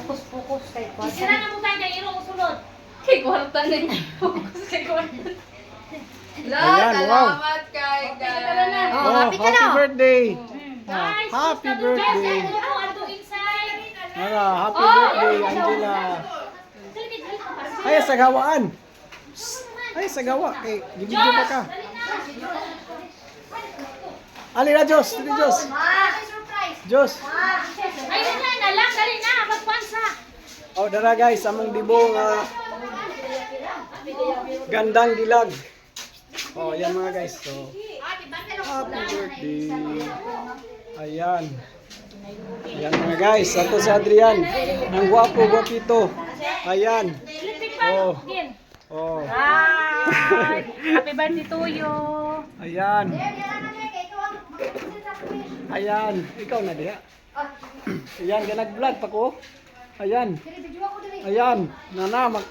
Focus kay kwarta. Isira na mo tayo kay Iro usulod. Kay kwarta na niya. Focus kay kwarta. Ayan, wow. Salamat kay guys. Oh, happy ka na. birthday. Guys, Happy gusto nyo, birthday. guys, ano po, ano inside? Ara, happy birthday, Angela. Ay, sa gawaan. Ay, sa gawa. Kay, gibigyo pa ka. Ali na, Diyos. Ali, Diyos. Diyos. Ayun na lang, dali na, magpansa. Oh, dara guys, among dibong gandang dilag. Oh, yan mga guys. So, happy birthday. Ayan. Ayan mga guys, ato si Adrian. Ang gwapo, gwapito. Ayan. Oh. Oh. Hi! Happy birthday to you. Ayan. Ayan. Ikaw na diha. Ayan, nag-vlog pa ko. Ayan. Ayan. Nana,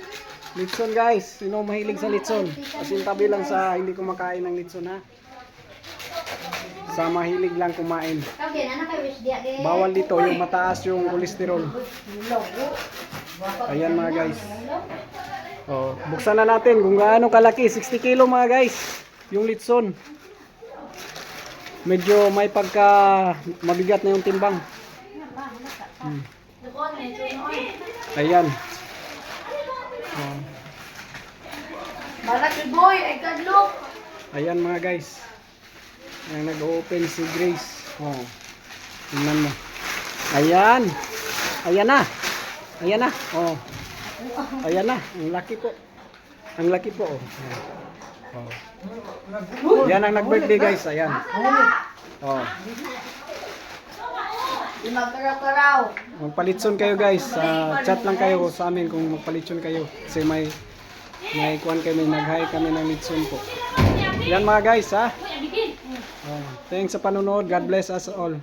litson guys. Sino mahilig sa litson? Kasi tabi lang sa hindi kumakain ng litson ha. Sa mahilig lang kumain. Bawal dito yung mataas yung kolesterol. Ayan mga guys. Oh, buksan na natin kung gaano kalaki. 60 kilo mga guys. Yung litson. Medyo may pagka mabigat na yung timbang. Ayan. Oh. Malaki boy, ay kadlok. Ayan mga guys. Ayan, nag-open si Grace. Oh. Tingnan mo. Ayan. Ayan na. Ayan na. Oh. Ayan na. Ang laki po. Ang laki po. Oh. Oh. Yan ang nag-birthday guys. Ayan. Oh. Imagkaraw-karaw. Magpalitson kayo guys. Chat lang kayo sa amin kung magpalitson kayo. Kasi may kuhan kami. Nag-hi kami ng litson po. Yan mga guys ha. Oh. Thanks sa panonood. God bless us all.